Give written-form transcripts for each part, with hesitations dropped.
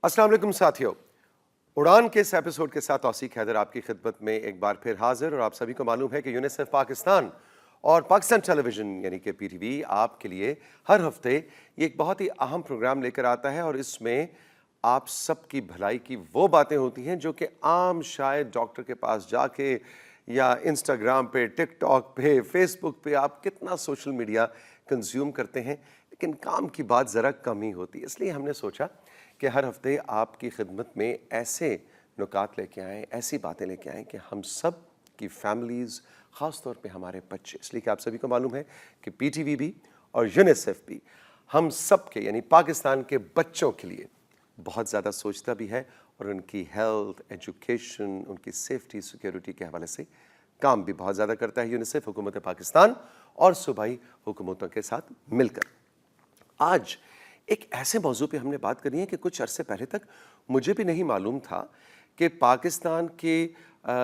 السلام علیکم ساتھیو، اڑان کے اس ایپیسوڈ کے ساتھ توثیق حیدر آپ کی خدمت میں ایک بار پھر حاضر، اور آپ سبھی کو معلوم ہے کہ یونیسیف پاکستان اور پاکستان ٹیلی ویژن یعنی کہ پی ٹی وی آپ کے لیے ہر ہفتے یہ ایک بہت ہی اہم پروگرام لے کر آتا ہے، اور اس میں آپ سب کی بھلائی کی وہ باتیں ہوتی ہیں جو کہ عام شاید ڈاکٹر کے پاس جا کے یا انسٹاگرام پہ، ٹک ٹاک پہ، فیس بک پہ آپ کتنا سوشل میڈیا کنزیوم کرتے ہیں، لیکن کام کی بات ذرا کم ہی ہوتی ہے۔ اس لیے ہم نے سوچا کہ ہر ہفتے آپ کی خدمت میں ایسے نکات لے کے آئیں، ایسی باتیں لے کے آئیں کہ ہم سب کی فیملیز، خاص طور پہ ہمارے بچے، اس لیے کہ آپ سبھی کو معلوم ہے کہ پی ٹی وی بھی اور یونیسیف بھی ہم سب کے یعنی پاکستان کے بچوں کے لیے بہت زیادہ سوچتا بھی ہے، اور ان کی ہیلتھ، ایجوکیشن، ان کی سیفٹی، سیکیورٹی کے حوالے سے کام بھی بہت زیادہ کرتا ہے یونیسیف، حکومت پاکستان اور صوبائی حکومتوں کے ساتھ مل کر۔ آج ایک ایسے موضوع پہ ہم نے بات کرنی ہے کہ کچھ عرصے پہلے تک مجھے بھی نہیں معلوم تھا کہ پاکستان کے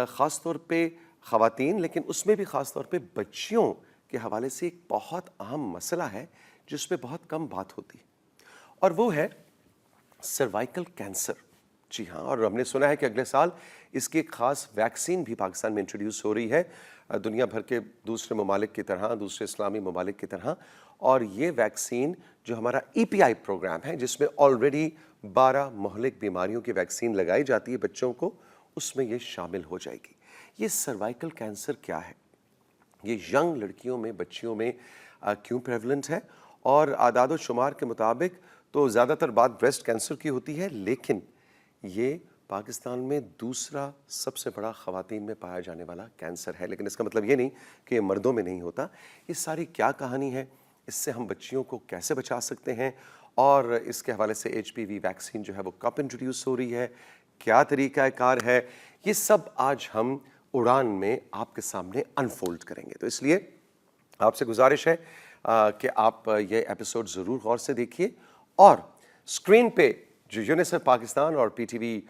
خاص طور پہ خواتین، لیکن اس میں بھی خاص طور پہ بچیوں کے حوالے سے ایک بہت اہم مسئلہ ہے جس پہ بہت کم بات ہوتی، اور وہ ہے سروائیکل کینسر۔ جی ہاں، اور ہم نے سنا ہے کہ اگلے سال اس کی ایک خاص ویکسین بھی پاکستان میں انٹروڈیوس ہو رہی ہے، دنیا بھر کے دوسرے ممالک کی طرح، دوسرے اسلامی ممالک کی طرح، اور یہ ویکسین جو ہمارا ای پی آئی پروگرام ہے جس میں آلریڈی 12 مہلک بیماریوں کی ویکسین لگائی جاتی ہے بچوں کو، اس میں یہ شامل ہو جائے گی۔ یہ سروائیکل کینسر کیا ہے؟ یہ ینگ لڑکیوں میں، بچیوں میں کیوں پریولنٹ ہے؟ اور اعداد و شمار کے مطابق تو زیادہ تر بات بریسٹ کینسر کی ہوتی ہے، لیکن یہ پاکستان میں دوسرا سب سے بڑا خواتین میں پایا جانے والا کینسر ہے، لیکن اس کا مطلب یہ نہیں کہ یہ مردوں میں نہیں ہوتا۔ یہ ساری کیا کہانی ہے، اس سے ہم بچیوں کو کیسے بچا سکتے ہیں، اور اس کے حوالے سے ایچ پی وی ویکسین جو ہے وہ کب انٹروڈیوس ہو رہی ہے، کیا طریقہ کار ہے، یہ سب آج ہم اڑان میں آپ کے سامنے انفولڈ کریں گے۔ تو اس لیے آپ سے گزارش ہے کہ آپ یہ ایپیسوڈ ضرور غور سے دیکھیے، اور اسکرین پہ جو یونیسیف پاکستان اور پی ٹی وی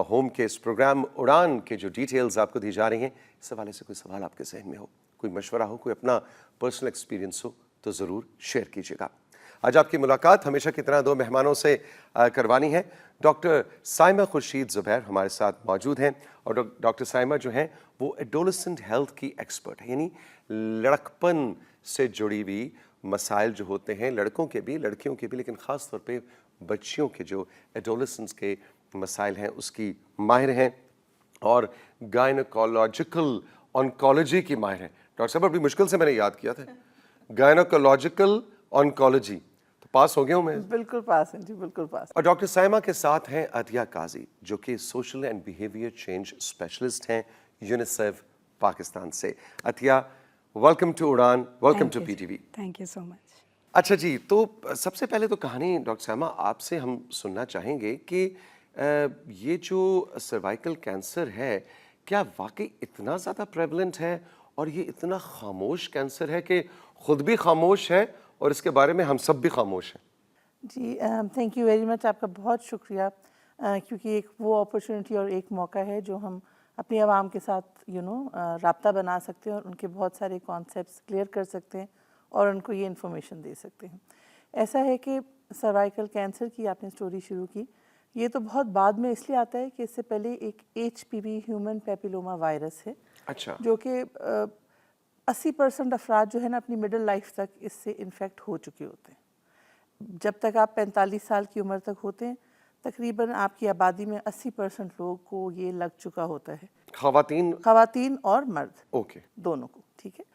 ہوم کے اس پروگرام اڑان کے جو ڈیٹیلز آپ کو دی جا رہی ہیں، اس حوالے سے کوئی سوال آپ کے ذہن میں ہو، کوئی مشورہ ہو، کوئی اپنا پرسنل ایکسپیرینس ہو تو ضرور شیئر کیجیے گا۔ آج آپ کی ملاقات ہمیشہ کی طرح دو مہمانوں سے کروانی ہے۔ ڈاکٹر سائمہ خورشید زبیر ہمارے ساتھ موجود ہیں، اور ڈاکٹر سائمہ جو ہیں وہ ایڈولسنٹ ہیلتھ کی ایکسپرٹ ہیں، یعنی لڑکپن سے جڑی ہوئی مسائل جو ہوتے ہیں لڑکوں کے بھی، لڑکیوں کے بھی، لیکن خاص طور پہ بچیوں کے جو ایڈولسنس کے مسائل ہیں اس کی ماہر ہیں، اور گائنیکولوجیکل آنکولوجی کی ماہر ہیں۔ ڈاکٹر صاحب بڑی مشکل سے میں نے یاد کیا تھا، گائنیکولوجیکل آنکولوجی، تو پاس ہو گیا ہوں میں؟ بالکل پاس ہیں جی، بالکل پاس۔ اور ڈاکٹر سائمہ کے ساتھ ہیں عطیہ قاضی، جو کہ social and behaviour change specialist ہیں یونیسیف پاکستان سے۔ Atiya, welcome to Udaan, welcome to P T V. Thank you so much. اچھا جی، تو سب سے پہلے تو کہانی ڈاکٹر سائمہ آپ سے ہم سننا چاہیں گے کہ یہ جو سروائیکل کینسر ہے کیا واقعی اتنا زیادہ پریولنٹ ہے، اور یہ اتنا خاموش کینسر ہے کہ خود بھی خاموش ہے اور اس کے بارے میں ہم سب بھی خاموش ہیں؟ جی تھینک یو ویری مچ، آپ کا بہت شکریہ، کیونکہ ایک وہ اپرچونٹی اور ایک موقع ہے جو ہم اپنی عوام کے ساتھ رابطہ بنا سکتے ہیں، اور ان کے بہت سارے کانسیپٹس کلیئر کر سکتے ہیں، اور ان کو یہ انفارمیشن دے سکتے ہیں۔ ایسا ہے کہ سروائیکل کینسر کی آپ نے اسٹوری شروع کی، یہ تو بہت بعد میں اس لیے آتا ہے کہ اس سے پہلے ایک H P V human papilloma virus ہے، اچھا، جو کہ 80% افراد جو ہے نا اپنی مڈل لائف تک اس سے انفیکٹ ہو چکے ہوتے ہیں۔ جب تک آپ 45 سال کی عمر تک ہوتے ہیں، تقریباً آپ کی آبادی میں 80% لوگ کو یہ لگ چکا ہوتا ہے، خواتین اور مرد اوکے، دونوں کو، ٹھیک ہے۔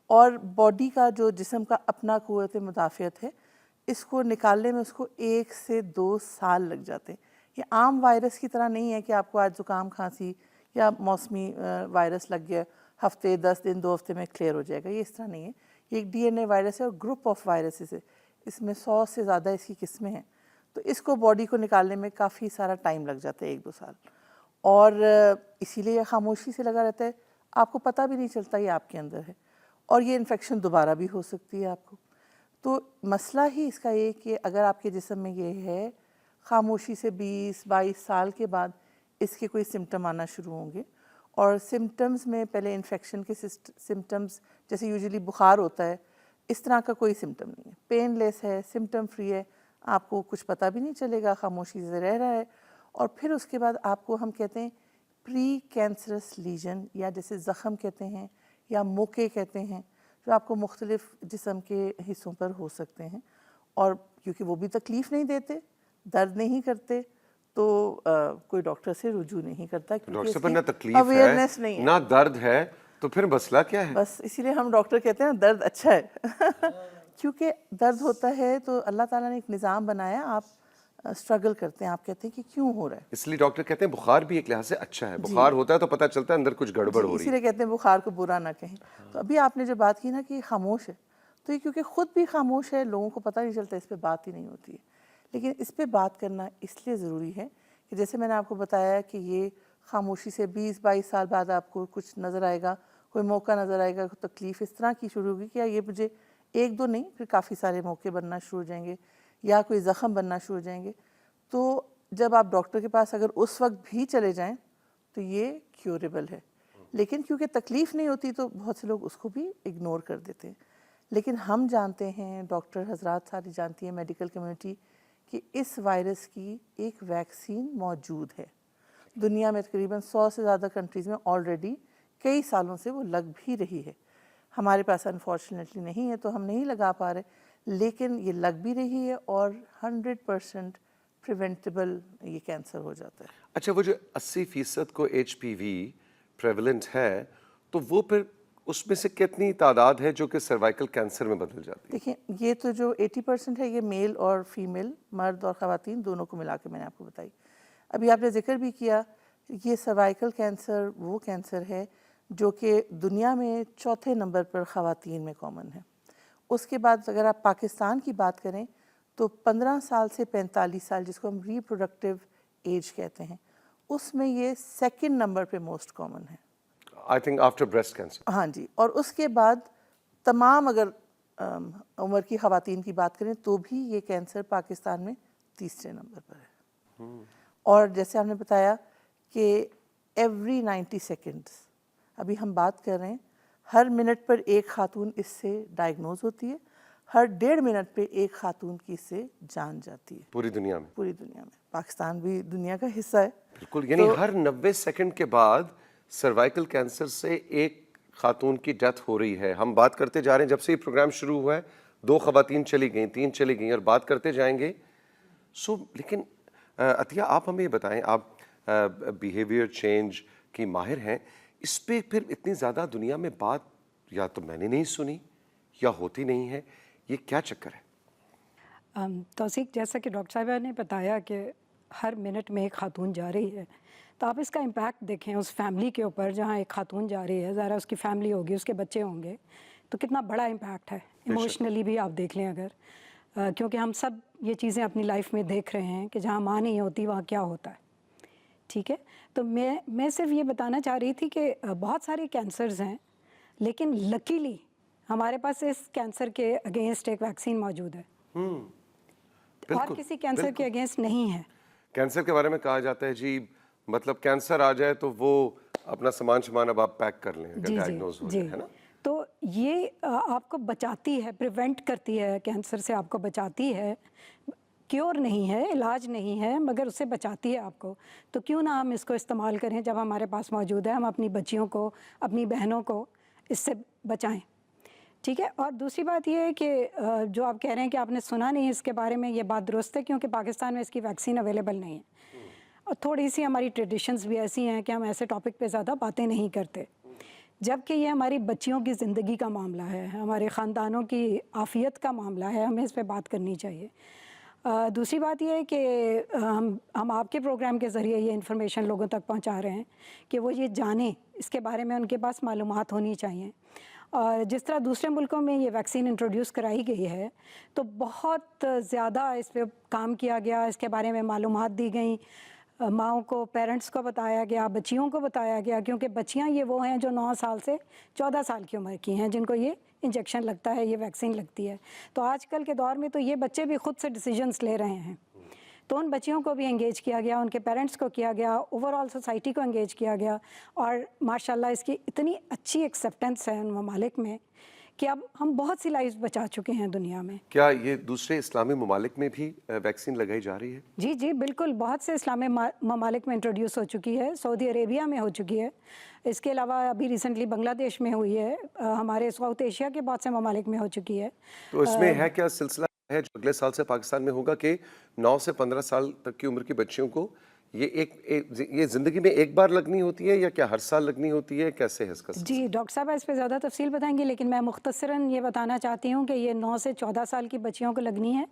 اور باڈی کا جو جسم کا اپنا قوت مدافعت ہے، اس کو نکالنے میں اس کو 1 سے 2 سال لگ جاتے ہیں۔ یہ عام وائرس کی طرح نہیں ہے کہ آپ کو آج زکام کھانسی یا موسمی وائرس لگ گیا، ہفتے 10 دن 2 ہفتے میں کلیئر ہو جائے گا، یہ اس طرح نہیں ہے۔ یہ ایک ڈی این اے وائرس ہے اور گروپ آف وائرسز ہے، اس میں 100 سے زیادہ اس کی قسمیں ہیں، تو اس کو باڈی کو نکالنے میں کافی سارا ٹائم لگ جاتا ہے، 1-2 سال، اور اسی لیے یہ خاموشی سے لگا رہتا ہے، آپ کو پتہ بھی نہیں چلتا یہ آپ کے اندر ہے، اور یہ انفیکشن دوبارہ بھی ہو سکتی ہے آپ کو۔ تو مسئلہ ہی اس کا یہ کہ اگر آپ کے جسم میں یہ ہے، خاموشی سے 20-22 سال کے بعد اس کے کوئی سمٹم آنا شروع ہوں گے، اور سمٹمز میں پہلے انفیکشن کے سمٹمز جیسے یوزلی بخار ہوتا ہے، اس طرح کا کوئی سمٹم نہیں ہے، پین لیس ہے، سمٹم فری ہے، آپ کو کچھ پتہ بھی نہیں چلے گا، خاموشی سے رہ رہا ہے، اور پھر اس کے بعد آپ کو ہم کہتے ہیں پری کینسرس لیجن، یا جیسے زخم کہتے ہیں یا موقع کہتے ہیں، جو آپ کو مختلف جسم کے حصوں پر ہو سکتے ہیں، اور کیونکہ وہ بھی تکلیف نہیں دیتے، درد نہیں کرتے، تو کوئی ڈاکٹر سے رجوع نہیں کرتا، ڈاکٹر کیونکہ اس صاحب کی نہ تکلیف ہے اویئرنیس نہیں ہے. نہ درد ہے تو پھر مسئلہ کیا ہے؟ بس اسی لیے ہم ڈاکٹر کہتے ہیں درد اچھا ہے کیونکہ درد ہوتا ہے تو اللہ تعالیٰ نے ایک نظام بنایا، آپ اسٹرگل کرتے ہیں، آپ کہتے ہیں کہ کیوں ہو رہا ہے. اس لیے ڈاکٹر کہتے ہیں بخار بھی ایک لحاظ سے اچھا ہے، بخار ہوتا ہے تو پتہ چلتا ہے اندر کچھ گڑبڑ ہو رہی اسی لیے کہتے ہیں بخار کو برا نہ کہیں. تو ابھی آپ نے جو بات کی نا کہ یہ خاموش ہے، تو یہ کیونکہ خود بھی خاموش ہے، لوگوں کو پتہ نہیں چلتا، اس پہ بات ہی نہیں ہوتی ہے. لیکن اس پہ بات کرنا اس لیے ضروری ہے کہ جیسے میں نے آپ کو بتایا کہ یہ خاموشی سے 20-22 سال بعد آپ کو کچھ نظر آئے گا، کوئی موقع نظر آئے گا، کوئی تکلیف اس طرح کی شروع ہوگی کہ یہ مجھے ایک دو نہیں، پھر کافی سارے موقع بننا شروع ہو جائیں گے، یا کوئی زخم بننا شروع ہو جائیں گے. تو جب آپ ڈاکٹر کے پاس اگر اس وقت بھی چلے جائیں تو یہ کیوریبل ہے. لیکن کیونکہ تکلیف نہیں ہوتی تو بہت سے لوگ اس کو بھی اگنور کر دیتے ہیں. لیکن ہم جانتے ہیں، ڈاکٹر حضرات ساری جانتی ہیں، میڈیکل کمیونٹی، کہ اس وائرس کی ایک ویکسین موجود ہے. دنیا میں تقریباً 100 سے زیادہ کنٹریز میں آلریڈی کئی سالوں سے وہ لگ بھی رہی ہے. ہمارے پاس انفارچونیٹلی نہیں ہے تو ہم نہیں لگا پا رہے، لیکن یہ لگ بھی رہی ہے اور 100% پریونٹیبل یہ کینسر ہو جاتا ہے. اچھا، وہ جو 80% کو ایچ پی وی پریولنٹ ہے، تو وہ پھر اس میں سے کتنی تعداد ہے جو کہ سروائکل کینسر میں بدل جاتی ہے؟ دیکھیں، یہ تو جو 80% ہے یہ میل اور فیمیل، مرد اور خواتین دونوں کو ملا کے میں نے آپ کو بتائی. ابھی آپ نے ذکر بھی کیا، یہ سروائکل کینسر وہ کینسر ہے جو کہ دنیا میں چوتھے نمبر پر خواتین میں کامن ہے. اس کے بعد اگر آپ پاکستان کی بات کریں تو 15 سال سے 45 سال، جس کو ہم ریپروڈکٹیو ایج کہتے ہیں، اس میں یہ سیکنڈ نمبر پہ موسٹ کامن ہے. I think after breast cancer. ہاں جی. اور اس کے بعد تمام اگر عمر کی خواتین کی بات کریں تو بھی یہ کینسر پاکستان میں تیسرے نمبر پر ہے. اور جیسے آپ نے بتایا کہ ایوری 90 سیکنڈز، ابھی ہم بات کر رہے ہیں، ہر منٹ پر ایک خاتون اس سے ڈائگنوز ہوتی ہے، ہر 1.5 منٹ پہ ایک خاتون کی اس سے جان جاتی ہے. پوری دنیا میں؟ پوری دنیا میں. پاکستان بھی دنیا کا حصہ ہے. بالکل، یعنی ہر 90 سیکنڈ کے بعد سروائکل کینسر سے ایک خاتون کی ڈیتھ ہو رہی ہے. ہم بات کرتے جا رہے ہیں، جب سے یہ پروگرام شروع ہوا ہے 2 خواتین چلی گئیں، 3 چلی گئیں، اور بات کرتے جائیں گے. لیکن عطیہ، آپ ہمیں یہ بتائیں، آپ بیہیویئر چینج کی ماہر ہیں، اس پہ پھر اتنی زیادہ دنیا میں بات یا تو میں نے نہیں سنی یا ہوتی نہیں ہے، یہ کیا چکر ہے؟ توثیق، جیسا کہ ڈاکٹر صاحبہ نے بتایا کہ ہر منٹ میں ایک خاتون جا رہی ہے، تو آپ اس کا امپیکٹ دیکھیں اس فیملی کے اوپر جہاں ایک خاتون جا رہی ہے. ظاہر اس کی فیملی ہوگی، اس کے بچے ہوں گے، تو کتنا بڑا امپیکٹ ہے ایموشنلی بھی. آپ دیکھ لیں اگر، کیونکہ ہم سب یہ چیزیں اپنی لائف میں دیکھ رہے ہیں کہ جہاں ماں نہیں ہوتی وہاں کیا ہوتا ہے. ٹھیک ہے، تو میں صرف یہ بتانا چاہ رہی تھی کہ بہت سارے کینسرز ہیں، لیکن لکیلی ہمارے پاس اس کینسر کے اگینسٹ ایک ویکسین موجود ہے، اور کسی کینسر کے اگینسٹ نہیں ہے. کینسر کے بارے میں کہا جاتا ہے جی، مطلب کینسر آ جائے تو وہ اپنا سامان اب آپ پیک کر لیں اگر ڈائگنوز ہو جائے، ہے نا؟ تو یہ آپ کو بچاتی ہے، پریونٹ کرتی ہے، کینسر سے آپ کو بچاتی ہے. کیور نہیں ہے، علاج نہیں ہے، مگر اس سے بچاتی ہے آپ کو. تو کیوں نہ ہم اس کو استعمال کریں جب ہمارے پاس موجود ہے، ہم اپنی بچیوں کو، اپنی بہنوں کو اس سے بچائیں. ٹھیک ہے. اور دوسری بات یہ ہے کہ جو آپ کہہ رہے ہیں کہ آپ نے سنا نہیں اس کے بارے میں، یہ بات درست ہے، کیونکہ پاکستان میں اس کی ویکسین اویلیبل نہیں ہے. اور تھوڑی سی ہماری ٹریڈیشنز بھی ایسی ہیں کہ ہم ایسے ٹاپک پہ زیادہ باتیں نہیں کرتے، جبکہ یہ ہماری بچیوں کی زندگی کا معاملہ ہے، ہمارے خاندانوں کی عافیت کا معاملہ ہے، ہمیں اس پہ بات کرنی چاہیے. دوسری بات یہ ہے کہ ہم آپ کے پروگرام کے ذریعے یہ انفارمیشن لوگوں تک پہنچا رہے ہیں کہ وہ یہ جانیں، اس کے بارے میں ان کے پاس معلومات ہونی چاہیے. اور جس طرح دوسرے ملکوں میں یہ ویکسین انٹروڈیوس کرائی گئی ہے تو بہت زیادہ اس پہ کام کیا گیا، اس کے بارے میں معلومات دی گئیں، ماؤں کو، پیرنٹس کو بتایا گیا، بچیوں کو بتایا گیا، کیونکہ بچیاں یہ وہ ہیں جو 9 سال سے 14 سال کی عمر کی ہیں، جن کو یہ انجیکشن لگتا ہے، یہ ویکسین لگتی ہے. تو آج کل کے دور میں تو یہ بچے بھی خود سے ڈیسیجنس لے رہے ہیں. تو ان بچیوں کو بھی انگیج کیا گیا، ان کے پیرنٹس کو کیا گیا، اوور آل سوسائٹی کو انگیج کیا گیا. اور ماشاءاللہ اس کی اتنی اچھی ایکسیپٹنس ہے ان ممالک میں کہ اب ہم بہت سی لائف بچا چکے ہیں دنیا میں. کیا یہ دوسرے اسلامی ممالک میں بھی ویکسین لگائی جا رہی ہے؟ جی جی بالکل, بہت سے اسلامی ممالک میں انٹروڈیوس ہو چکی ہے, سعودی عربیہ میں ہو چکی ہے, اس کے علاوہ ابھی ریسنٹلی بنگلہ دیش میں ہوئی ہے, ہمارے ساؤتھ ایشیا کے بہت سے ممالک میں ہو چکی ہے. تو اس میں ہے کیا سلسلہ ہے جو اگلے سال سے پاکستان میں ہوگا کہ 9 سے 15 سال تک کی عمر کی بچیوں کو یہ زندگی میں ایک بار لگنی ہوتی ہے یا کیا ہر سال لگنی ہوتی ہے, کیسے ہے اس کا؟ جی ڈاکٹر صاحب اس پہ زیادہ تفصیل بتائیں گے, لیکن میں مختصراً یہ بتانا چاہتی ہوں کہ یہ 9 سے 14 سال کی بچیوں کو لگنی ہے,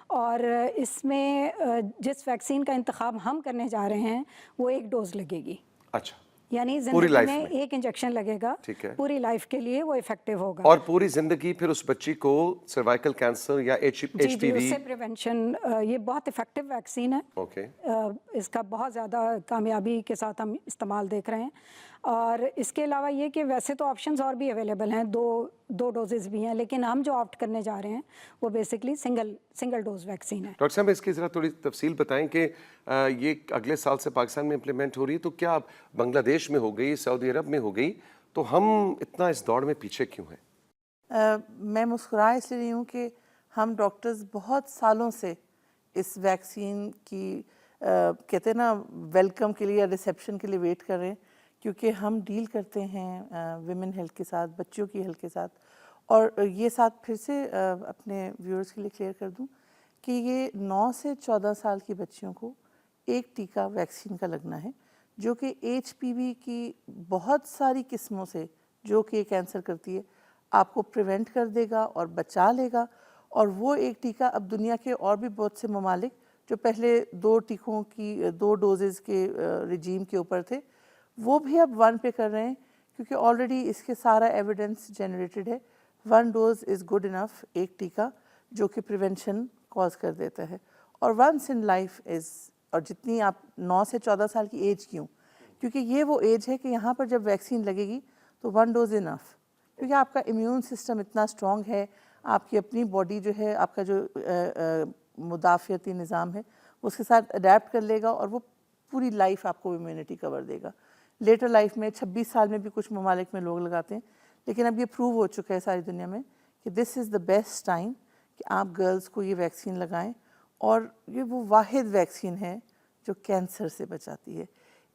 اور اس میں جس ویکسین کا انتخاب ہم کرنے جا رہے ہیں وہ 1 ڈوز لگے گی. اچھا, یعنی پوری زندگی لائف میں میں 1 انجیکشن لگے گا, ٹھیک ہے, پوری لائف کے لیے وہ افیکٹو ہوگا. اور پوری زندگی پھر اس بچی کو سروائکل کینسر یا ایچ پی جی وی؟ اس سے پریونشن, یہ بہت افیکٹو ویکسین ہے. اوکے, اس کا بہت زیادہ کامیابی کے ساتھ ہم استعمال دیکھ رہے ہیں. اور اس کے علاوہ یہ کہ ویسے تو آپشنز اور بھی اویلیبل ہیں, دو ڈوزز بھی ہیں, لیکن ہم جو آپٹ کرنے جا رہے ہیں وہ بیسکلی سنگل ڈوز ویکسین ہے. ڈاکٹر صاحب اس کی ذرا تھوڑی تفصیل بتائیں کہ یہ اگلے سال سے پاکستان میں امپلیمنٹ ہو رہی ہے, تو کیا بنگلہ دیش میں ہو گئی, سعودی عرب میں ہو گئی, تو ہم اتنا اس دوڑ میں پیچھے کیوں ہیں؟ میں مسکرا اس لیے رہی ہوں کہ ہم ڈاکٹرز بہت سالوں سے اس ویکسین کی کہتے ہیں نا ویلکم کے لیے یا ریسیپشن کے لیے ویٹ کر رہے ہیں, کیونکہ ہم ڈیل کرتے ہیں ویمن ہیلتھ کے ساتھ, بچوں کی ہیلتھ کے ساتھ. اور یہ ساتھ پھر سے اپنے ویورز کے لیے کلیئر کر دوں کہ یہ 9 سے 14 سال کی بچیوں کو ایک ٹیکہ ویکسین کا لگنا ہے, جو کہ ایچ پی وی کی بہت ساری قسموں سے جو کہ یہ کینسر کرتی ہے آپ کو پریونٹ کر دے گا اور بچا لے گا. اور وہ ایک ٹیکہ اب دنیا کے اور بھی بہت سے ممالک جو پہلے 2 ٹیکوں کی 2 ڈوزز کے رجیم کے اوپر تھے, وہ بھی اب 1 پہ کر رہے ہیں, کیونکہ آلریڈی اس کے سارا ایویڈنس جنریٹڈ ہے. 1 ڈوز از گڈ انف, ایک ٹیکہ جو کہ پریونشن کاز کر دیتا ہے. اور ونس ان لائف از, اور جتنی آپ 9 سے 14 سال کی ایج کیوں, کیونکہ یہ وہ ایج ہے کہ یہاں پر جب ویکسین لگے گی تو 1 ڈوز انف, کیونکہ آپ کا امیون سسٹم اتنا اسٹرانگ ہے, آپ کی اپنی باڈی جو ہے, آپ کا جو مدافعتی نظام ہے وہ اس کے ساتھ اڈیپٹ کر لے گا, اور وہ پوری لائف آپ کو امیونٹی کور دے گا. لیٹر لائف میں 26 سال میں بھی کچھ ممالک میں لوگ لگاتے ہیں, لیکن اب یہ پروو ہو چکا ہے ساری دنیا میں کہ دس از دا بیسٹ ٹائم کہ آپ گرلز کو یہ ویکسین لگائیں. اور یہ وہ واحد ویکسین ہے جو کینسر سے بچاتی ہے,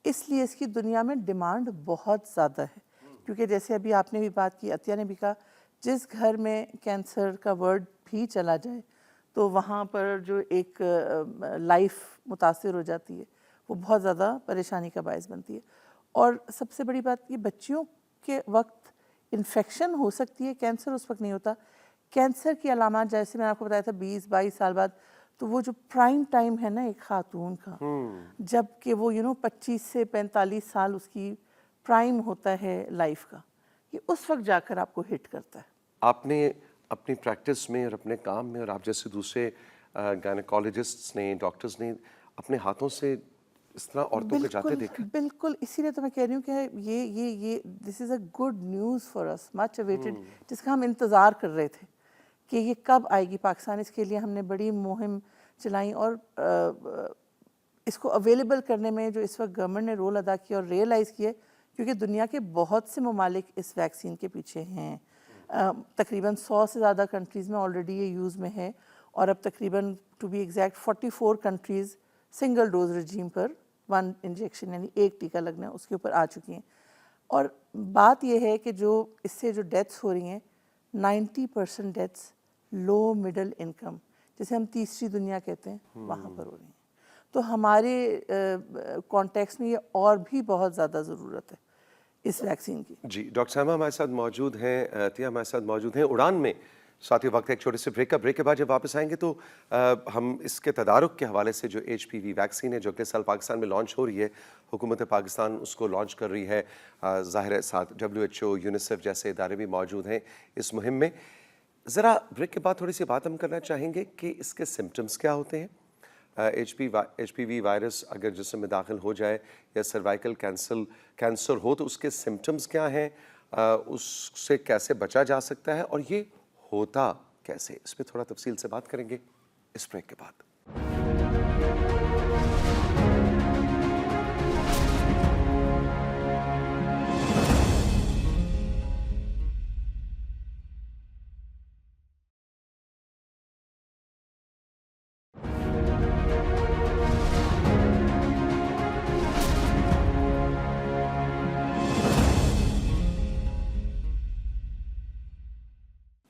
اس لیے اس کی دنیا میں ڈیمانڈ بہت زیادہ ہے. کیونکہ جیسے ابھی آپ نے بھی بات کی, عطیہ نے بھی کہا, جس گھر میں کینسر کا ورڈ بھی چلا جائے تو وہاں پر جو ایک لائف متاثر ہو جاتی ہے وہ بہت زیادہ پریشانی کا باعث بنتی ہے. اور سب سے بڑی بات, یہ بچیوں کے وقت انفیکشن ہو سکتی ہے, کینسر اس وقت نہیں ہوتا. کینسر کی علامات جیسے میں نے آپ کو بتایا تھا 20-22 سال بعد, تو وہ جو پرائم ٹائم ہے نا ایک خاتون کا, جب کہ وہ 25 سے 45 سال اس کی پرائم ہوتا ہے لائف کا, یہ اس وقت جا کر آپ کو ہٹ کرتا ہے. آپ نے اپنی پریکٹس میں اور اپنے کام میں, اور آپ جیسے دوسرے گائنیکالوجسٹس نے, ڈاکٹرز نے اپنے ہاتھوں سے اس طرح عورتوں کو جاتے دیکھا؟ بالکل, اسی لیے تو میں کہہ رہی ہوں کہ یہ this is a good news for us, much awaited, جس کا ہم انتظار کر رہے تھے کہ یہ کب آئے گی پاکستان. اس کے لیے ہم نے بڑی مہم چلائیں, اور اس کو اویلیبل کرنے میں جو اس وقت گورنمنٹ نے رول ادا کیا اور ریئلائز کیا, کیونکہ دنیا کے بہت سے ممالک اس ویکسین کے پیچھے ہیں. تقریباً 100 سے زیادہ کنٹریز میں آلریڈی یہ یوز میں ہے, اور اب تقریباً to be exact 44 countries single dose regime پر 1 انجیکشن یعنی ایک ٹیکہ لگنا اس کے اوپر آ چکی ہیں. اور بات یہ ہے کہ جو اس سے جو ڈیتھس ہو رہی ہیں, 90% ڈیتھس لو مڈل انکم, جسے ہم تیسری دنیا کہتے ہیں, وہاں پر ہو رہی ہیں. تو ہمارے کانٹیکس میں یہ اور بھی بہت زیادہ ضرورت ہے اس ویکسین کی. جی ڈاکٹر صاحبہ ہمارے ساتھ موجود ہیں, عطیہ ہمارے ساتھ موجود ہیں اڑان میں. ساتھی وقت ایک چھوٹے سے بریک کے بعد جب واپس آئیں گے تو ہم اس کے تدارک کے حوالے سے جو ایچ پی وی ویکسین ہے جو اگلے سال پاکستان میں لانچ ہو رہی ہے, حکومت پاکستان اس کو لانچ کر رہی ہے, ظاہر ہے ساتھ WHO, یونیسیف جیسے ادارے بھی موجود ہیں اس مہم میں. ذرا بریک کے بعد تھوڑی سی بات ہم کرنا چاہیں گے کہ اس کے سمٹمز کیا ہوتے ہیں. ایچ پی وی وائرس اگر جسم میں داخل ہو جائے یا سروائکل کینسر ہو تو اس کے سمٹمز کیا ہیں, اس سے کیسے بچا جا سکتا ہے, اور یہ ہوتا کیسے, اس پہ تھوڑا تفصیل سے بات کریں گے اس بریک کے بعد.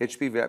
HPV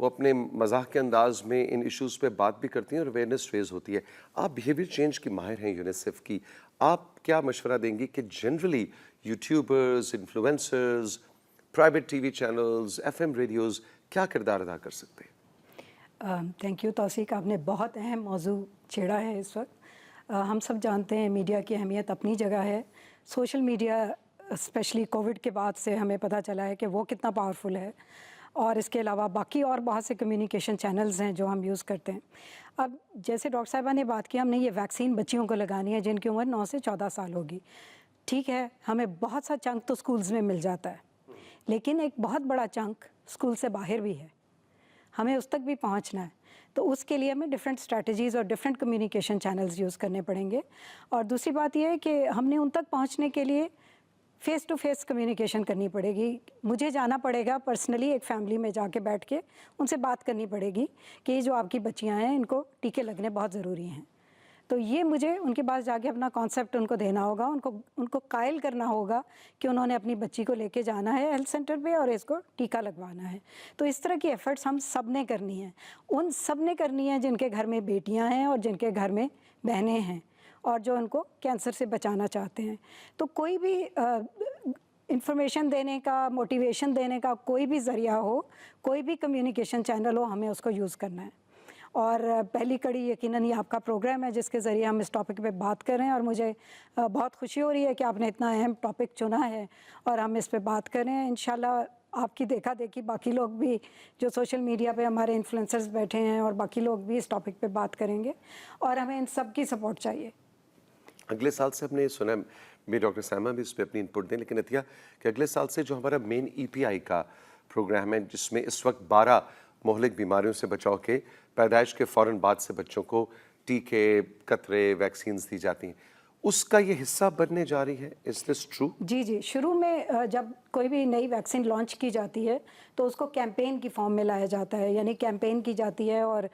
وہ اپنے مزاح کے انداز میں ان ایشوز پہ بات بھی کرتی ہیں اور اویئرنیس ریز ہوتی ہے. آپ بیہیویئر چینج کی ماہر ہیں یونیسیف کی, آپ کیا مشورہ دیں گی کہ generally YouTubers, influencers, private T V channels, F M radios کیا کردار ادا کر سکتے ہیں؟ تھینک یو توثیق, آپ نے بہت اہم موضوع چھیڑا ہے اس وقت. ہم سب جانتے ہیں میڈیا کی اہمیت اپنی جگہ ہے. سوشل میڈیا اسپیشلی کووڈ کے بعد سے ہمیں پتہ چلا ہے کہ وہ کتنا پاورفل ہے, اور اس کے علاوہ باقی اور بہت سے کمیونیکیشن چینلز ہیں جو ہم یوز کرتے ہیں. اب جیسے ڈاکٹر صاحبہ نے بات کی, ہم نے یہ ویکسین بچیوں کو لگانی ہے جن کی عمر 9 سے 14 سال ہوگی. ٹھیک ہے, ہمیں بہت سا چنک تو اسکولز میں مل جاتا ہے, لیکن ایک بہت بڑا چنک اسکول سے باہر بھی ہے, ہمیں اس تک بھی پہنچنا ہے. تو اس کے لیے ہمیں ڈفرینٹ اسٹریٹجیز اور ڈفرینٹ کمیونیکیشن چینلز یوز کرنے پڑیں گے. اور دوسری بات یہ ہے کہ ہم نے ان تک پہنچنے کے لیے فیس ٹو فیس کمیونیکیشن کرنی پڑے گی. مجھے جانا پڑے گا پرسنلی, ایک فیملی میں جا کے بیٹھ کے ان سے بات کرنی پڑے گی کہ یہ جو آپ کی بچیاں ہیں ان کو ٹیکے لگنے بہت ضروری ہیں. تو یہ مجھے ان کے پاس جا کے اپنا کانسیپٹ ان کو دینا ہوگا, ان کو قائل کرنا ہوگا کہ انہوں نے اپنی بچی کو لے کے جانا ہے ہیلتھ سینٹر پہ اور اس کو ٹیکہ لگوانا ہے. تو اس طرح کی ایفرٹس ہم سب نے کرنی ہیں, ان سب نے کرنی ہے جن کے گھر میں بیٹیاں ہیں اور جن کے گھر میں بہنیں ہیں اور جو ان کو کینسر سے بچانا چاہتے ہیں. تو کوئی بھی انفارمیشن دینے کا, موٹیویشن دینے کا کوئی بھی ذریعہ ہو, کوئی بھی کمیونیکیشن چینل ہو, ہمیں اس کو یوز کرنا ہے. اور پہلی کڑی یقیناً یہ آپ کا پروگرام ہے جس کے ذریعے ہم اس ٹاپک پہ بات کر رہے ہیں, اور مجھے بہت خوشی ہو رہی ہے کہ آپ نے اتنا اہم ٹاپک چنا ہے اور ہم اس پہ بات کر رہے ہیں. انشاءاللہ آپ کی دیکھا دیکھی باقی لوگ بھی جو سوشل میڈیا پہ ہمارے انفلوئنسرز بیٹھے ہیں اور باقی لوگ بھی اس ٹاپک پہ بات کریں گے, اور ہمیں ان سب کی سپورٹ چاہیے. اگلے سال سے ہم نے سنا, میرے ڈاکٹر سائمہ بھی اس پہ اپنی انپٹ دیں, لیکن عطیہ کہ اگلے سال سے جو ہمارا مین ای پی آئی کا پروگرام ہے جس میں اس وقت 12 مہلک بیماریوں سے بچاؤ کے پیدائش کے فوراً بعد سے بچوں کو ٹیکے, قطرے, ویکسینز دی جاتی ہیں, اس کا یہ حصہ بننے جا رہی ہے. از دس ٹرو؟ جی, شروع میں جب کوئی بھی نئی ویکسین لانچ کی جاتی ہے تو اس کو کیمپین کی فارم میں لایا جاتا ہے, یعنی کیمپین کی جاتی ہے اور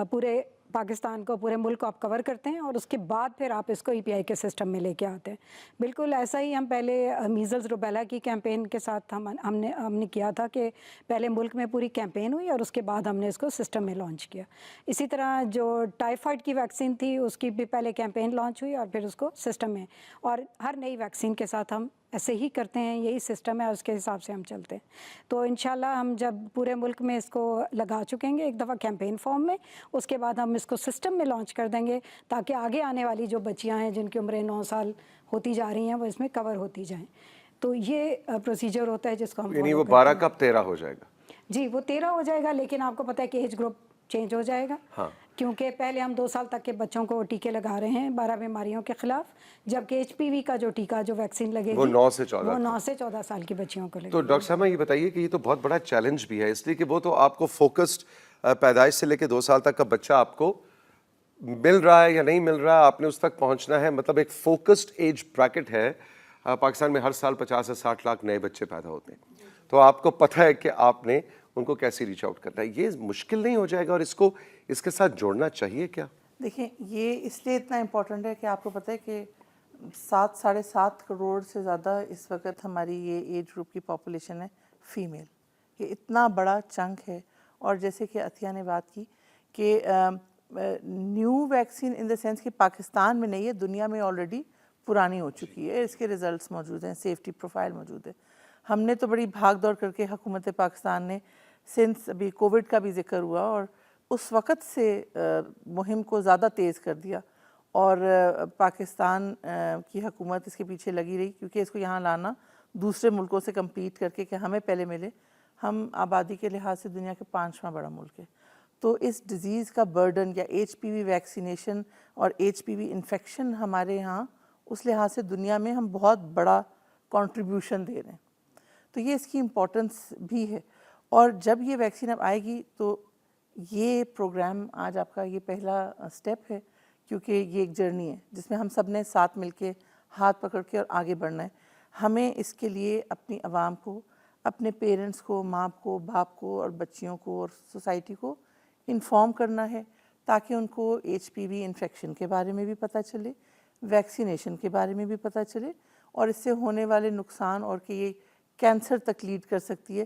پورے پاکستان کو, پورے ملک کو آپ کور کرتے ہیں, اور اس کے بعد پھر آپ اس کو ای پی آئی کے سسٹم میں لے کے آتے ہیں. بالکل ایسا ہی ہم پہلے میزلز روبیلا کی کیمپین کے ساتھ ہم نے کیا تھا کہ پہلے ملک میں پوری کیمپین ہوئی اور اس کے بعد ہم نے اس کو سسٹم میں لانچ کیا. اسی طرح جو ٹائیفائڈ کی ویکسین تھی اس کی بھی پہلے کیمپین لانچ ہوئی اور پھر اس کو سسٹم میں, اور ہر نئی ویکسین کے ساتھ ہم ایسے ہی کرتے ہیں, یہی سسٹم ہے, اس کے حساب سے ہم چلتے ہیں. تو انشاءاللہ ہم جب پورے ملک میں اس کو لگا چکیں گے ایک دفعہ کیمپین فارم میں, اس کے بعد ہم اس کو سسٹم میں لانچ کر دیں گے تاکہ آگے آنے والی جو بچیاں ہیں جن کی عمریں 9 سال ہوتی جا رہی ہیں وہ اس میں کور ہوتی جائیں. تو یہ پروسیجر ہوتا ہے جس کو ہم یعنی follow وہ کرتے 12 ہیں. کب 13 ہو جائے گا؟ جی, وہ 13 ہو جائے گا, لیکن آپ کو پتہ ہے کہ ایج گروپ چینج ہو جائے گا. ہاں, کیونکہ پہلے ہم 2 سال تک کے بچوں کو ٹیکے لگا رہے ہیں 12 بیماریوں کے خلاف, جبکہ ایچ پی وی کا جو ٹیکہ جو ویکسین لگے گی وہ 9 سے 14 وہ 9 سے 14 سال کی بچیوں کو لگے تو گی. ڈاکٹر صاحبہ یہ بتائیے کہ یہ تو بہت بڑا چیلنج بھی ہے, اس لیے کہ وہ تو آپ کو فوکسڈ پیدائش سے لے کے 2 سال تک کا بچہ آپ کو مل رہا ہے یا نہیں مل رہا, آپ نے اس تک پہنچنا ہے, مطلب ایک فوکسڈ ایج بریکٹ ہے. پاکستان میں ہر سال 50 سے 60 لاکھ نئے بچے پیدا ہوتے ہیں, تو آپ کو پتہ ہے کہ آپ نے ان کو کیسے ریچ آؤٹ کرنا ہے. یہ مشکل نہیں ہو جائے گا, اور اس کو اس کے ساتھ جوڑنا چاہیے کیا؟ دیکھیں, یہ اس لیے اتنا امپورٹنٹ ہے کہ آپ کو پتہ ہے کہ 7.5 کروڑ سے زیادہ اس وقت ہماری یہ ایج گروپ کی پاپولیشن ہے فیمیل. یہ اتنا بڑا چنک ہے. اور جیسے کہ عطیہ نے بات کی کہ new vaccine in the sense کہ پاکستان میں نہیں ہے, دنیا میں آلریڈی پرانی ہو چکی ہے, اس کے ریزلٹس موجود ہیں, سیفٹی پروفائل موجود ہے. ہم نے تو بڑی بھاگ دوڑ کر کے حکومت پاکستان نے سنس ابھی کووڈ کا بھی ذکر ہوا اور اس وقت سے مہم کو زیادہ تیز کر دیا, اور پاکستان کی حکومت اس کے پیچھے لگی رہی کیونکہ اس کو یہاں لانا دوسرے ملکوں سے کمپیٹ کر کے کہ ہمیں پہلے ملے. ہم آبادی کے لحاظ سے دنیا کے 5واں بڑا ملک ہے, تو اس ڈیزیز کا برڈن یا ایچ پی وی ویکسینیشن اور ایچ پی وی انفیکشن ہمارے یہاں اس لحاظ سے دنیا میں ہم بہت بڑا کنٹریبیوشن دے رہے ہیں. تو یہ اس کی امپورٹنس بھی ہے. اور جب یہ ویکسین اب آئے گی تو یہ پروگرام آج آپ کا یہ پہلا سٹیپ ہے, کیونکہ یہ ایک جرنی ہے جس میں ہم سب نے ساتھ مل کے ہاتھ پکڑ کے اور آگے بڑھنا ہے. ہمیں اس کے لیے اپنی عوام کو, اپنے پیرنٹس کو, ماں کو, باپ کو اور بچیوں کو اور سوسائٹی کو انفارم کرنا ہے تاکہ ان کو ایچ پی وی انفیکشن کے بارے میں بھی پتہ چلے, ویکسینیشن کے بارے میں بھی پتہ چلے, اور اس سے ہونے والے نقصان اور کہ یہ کینسر تک لیڈ کر سکتی ہے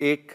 $1